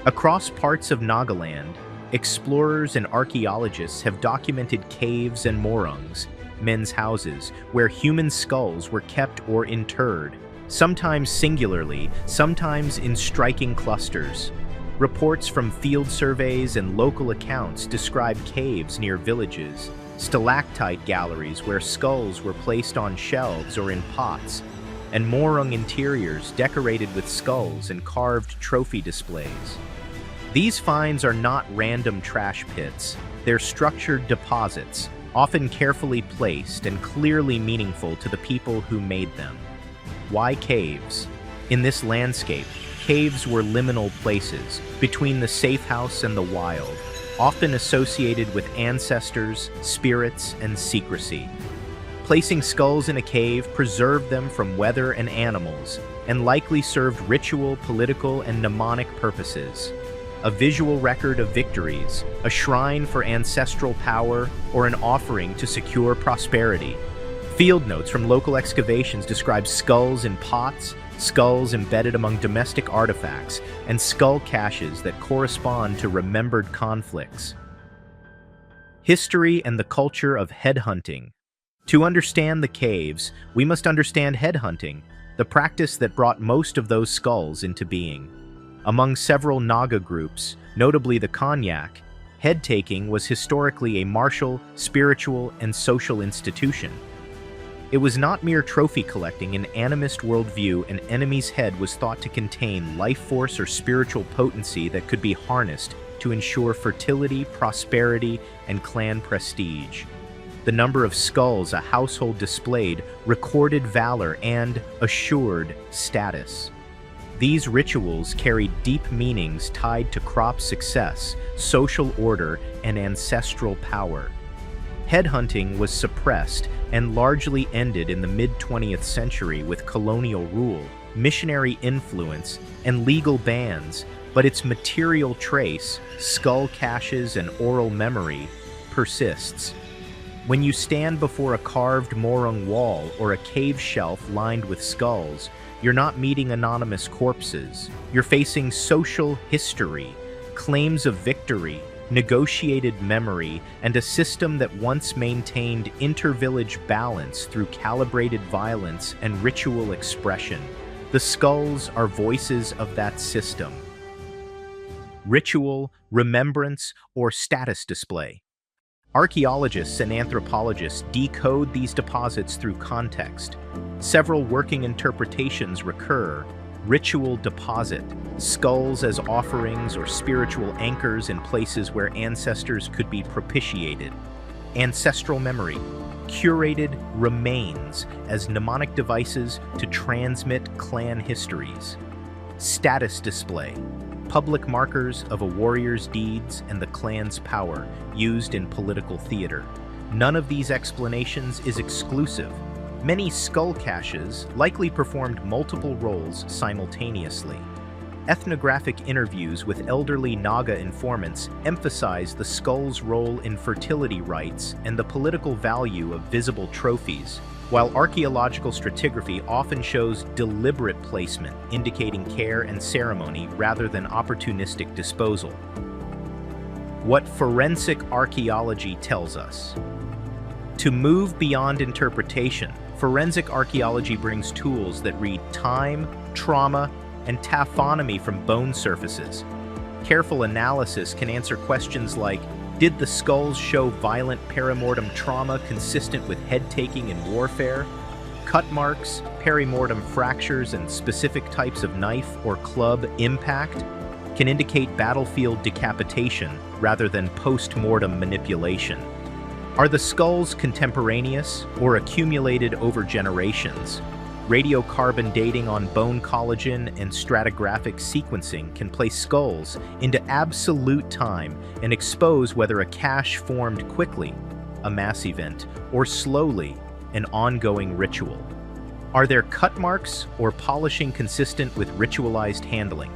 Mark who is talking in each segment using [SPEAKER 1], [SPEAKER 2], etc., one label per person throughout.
[SPEAKER 1] Across parts of Nagaland, explorers and archaeologists have documented caves and morungs, men's houses, where human skulls were kept or interred, sometimes singularly, sometimes in striking clusters. Reports from field surveys and local accounts describe caves near villages, stalactite galleries where skulls were placed on shelves or in pots, and morung interiors decorated with skulls and carved trophy displays. These finds are not random trash pits, they're structured deposits, often carefully placed and clearly meaningful to the people who made them. Why caves? In this landscape, caves were liminal places between the safe house and the wild, often associated with ancestors, spirits, and secrecy. Placing skulls in a cave preserved them from weather and animals, and likely served ritual, political, and mnemonic purposes. A visual record of victories, a shrine for ancestral power, or an offering to secure prosperity. Field notes from local excavations describe skulls in pots, skulls embedded among domestic artifacts, and skull caches that correspond to remembered conflicts. History and the culture of headhunting. To understand the caves, we must understand headhunting, the practice that brought most of those skulls into being. Among several Naga groups, notably the Konyak, head-taking was historically a martial, spiritual, and social institution. It was not mere trophy collecting. In animist worldview, an enemy's head was thought to contain life force or spiritual potency that could be harnessed to ensure fertility, prosperity, and clan prestige. The number of skulls a household displayed recorded valor and assured status. These rituals carried deep meanings tied to crop success, social order, and ancestral power. Headhunting was suppressed and largely ended in the mid-20th century with colonial rule, missionary influence, and legal bans, but its material trace, skull caches and oral memory, persists. When you stand before a carved morung wall or a cave shelf lined with skulls, you're not meeting anonymous corpses. You're facing social history, claims of victory, negotiated memory, and a system that once maintained inter-village balance through calibrated violence and ritual expression. The skulls are voices of that system. Ritual, remembrance, or status display. Archaeologists and anthropologists decode these deposits through context. Several working interpretations recur: ritual deposit, skulls as offerings or spiritual anchors in places where ancestors could be propitiated. Ancestral memory, curated remains as mnemonic devices to transmit clan histories. Status display, public markers of a warrior's deeds and the clan's power used in political theater. None of these explanations is exclusive. Many skull caches likely performed multiple roles simultaneously. Ethnographic interviews with elderly Naga informants emphasize the skull's role in fertility rites and the political value of visible trophies, while archaeological stratigraphy often shows deliberate placement, indicating care and ceremony rather than opportunistic disposal. What forensic archaeology tells us. To move beyond interpretation, forensic archaeology brings tools that read time, trauma, and taphonomy from bone surfaces. Careful analysis can answer questions like, did the skulls show violent perimortem trauma consistent with head-taking in warfare? Cut marks, perimortem fractures, and specific types of knife or club impact can indicate battlefield decapitation rather than post-mortem manipulation. Are the skulls contemporaneous or accumulated over generations? Radiocarbon dating on bone collagen and stratigraphic sequencing can place skulls into absolute time and expose whether a cache formed quickly, a mass event, or slowly, an ongoing ritual. Are there cut marks or polishing consistent with ritualized handling?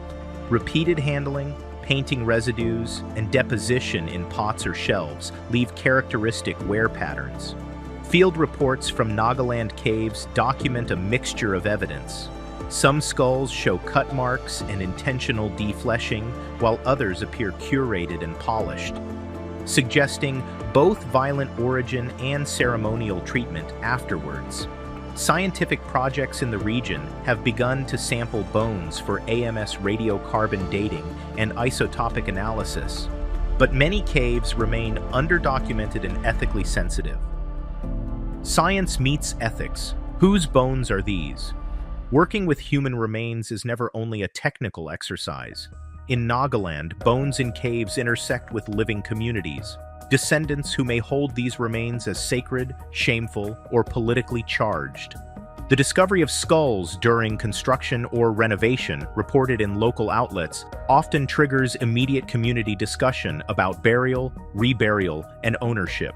[SPEAKER 1] Repeated handling, painting residues, and deposition in pots or shelves leave characteristic wear patterns. Field reports from Nagaland caves document a mixture of evidence. Some skulls show cut marks and intentional defleshing, while others appear curated and polished, suggesting both violent origin and ceremonial treatment afterwards. Scientific projects in the region have begun to sample bones for AMS radiocarbon dating and isotopic analysis, but many caves remain underdocumented and ethically sensitive. Science meets ethics. Whose bones are these? Working with human remains is never only a technical exercise. In Nagaland, bones in caves intersect with living communities, descendants who may hold these remains as sacred, shameful, or politically charged. The discovery of skulls during construction or renovation, reported in local outlets, often triggers immediate community discussion about burial, reburial, and ownership.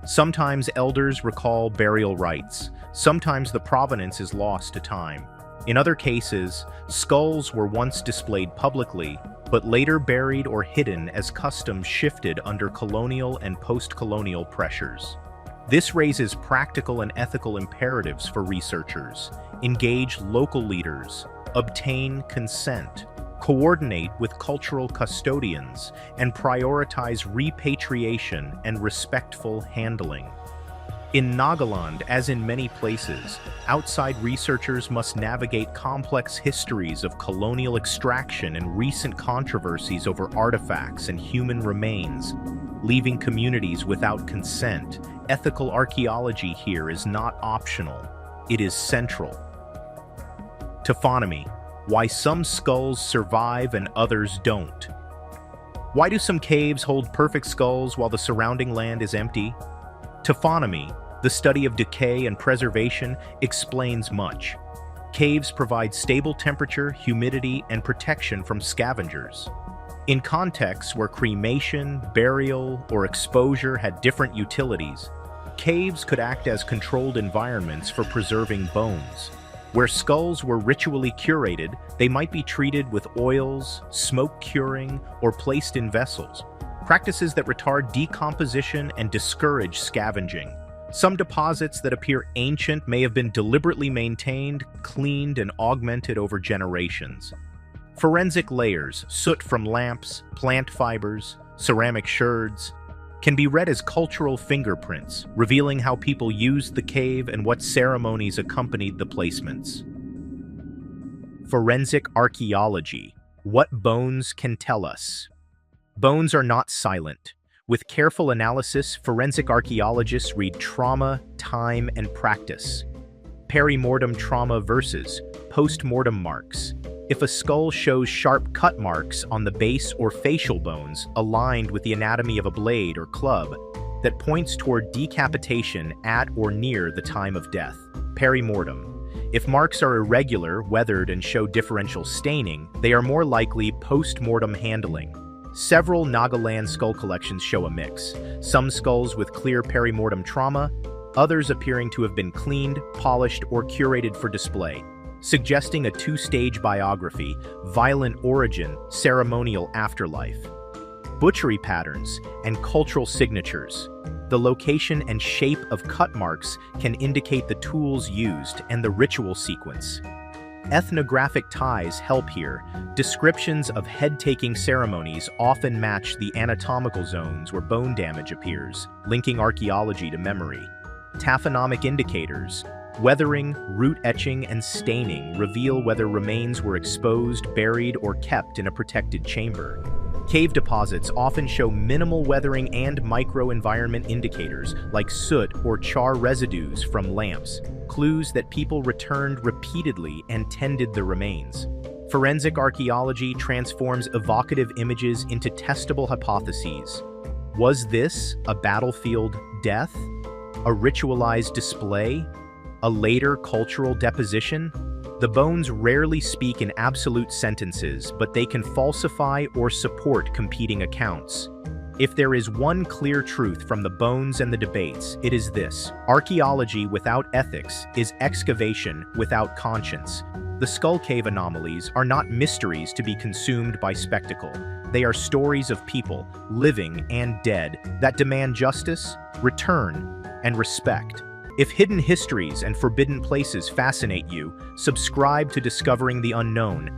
[SPEAKER 1] Sometimes elders recall burial rites. Sometimes the provenance is lost to time. In other cases, skulls were once displayed publicly, but later buried or hidden as customs shifted under colonial and post-colonial pressures. This raises practical and ethical imperatives for researchers: engage local leaders, obtain consent, coordinate with cultural custodians, and prioritize repatriation and respectful handling. In Nagaland, as in many places, outside researchers must navigate complex histories of colonial extraction and recent controversies over artifacts and human remains, leaving communities without consent. Ethical archaeology here is not optional, it is central. Taphonomy: why some skulls survive and others don't. Why do some caves hold perfect skulls while the surrounding land is empty? Taphonomy, the study of decay and preservation, explains much. Caves provide stable temperature, humidity, and protection from scavengers. In contexts where cremation, burial, or exposure had different utilities, caves could act as controlled environments for preserving bones. Where skulls were ritually curated, they might be treated with oils, smoke curing, or placed in vessels, practices that retard decomposition and discourage scavenging. Some deposits that appear ancient may have been deliberately maintained, cleaned, and augmented over generations. Forensic layers, soot from lamps, plant fibers, ceramic sherds, can be read as cultural fingerprints, revealing how people used the cave and what ceremonies accompanied the placements. Forensic Archaeology: what bones can tell us. Bones are not silent. With careful analysis, forensic archaeologists read trauma, time, and practice. Perimortem trauma versus post-mortem marks. If a skull shows sharp cut marks on the base or facial bones aligned with the anatomy of a blade or club, that points toward decapitation at or near the time of death. Perimortem. If marks are irregular, weathered, and show differential staining, they are more likely post-mortem handling. Several Nagaland skull collections show a mix, some skulls with clear perimortem trauma, others appearing to have been cleaned, polished, or curated for display, suggesting a two-stage biography: violent origin, ceremonial afterlife. Butchery patterns and cultural signatures. The location and shape of cut marks can indicate the tools used and the ritual sequence. Ethnographic ties help here. Descriptions of head-taking ceremonies often match the anatomical zones where bone damage appears, linking archaeology to memory. Taphonomic indicators. Weathering, root etching, and staining reveal whether remains were exposed, buried, or kept in a protected chamber. Cave deposits often show minimal weathering and microenvironment indicators like soot or char residues from lamps, clues that people returned repeatedly and tended the remains. Forensic archaeology transforms evocative images into testable hypotheses. Was this a battlefield death? A ritualized display? A later cultural deposition? The bones rarely speak in absolute sentences, but they can falsify or support competing accounts. If there is one clear truth from the bones and the debates, it is this: archaeology without ethics is excavation without conscience. The skull cave anomalies are not mysteries to be consumed by spectacle. They are stories of people, living and dead, that demand justice, return, and respect. If hidden histories and forbidden places fascinate you, subscribe to Discovering the Unknown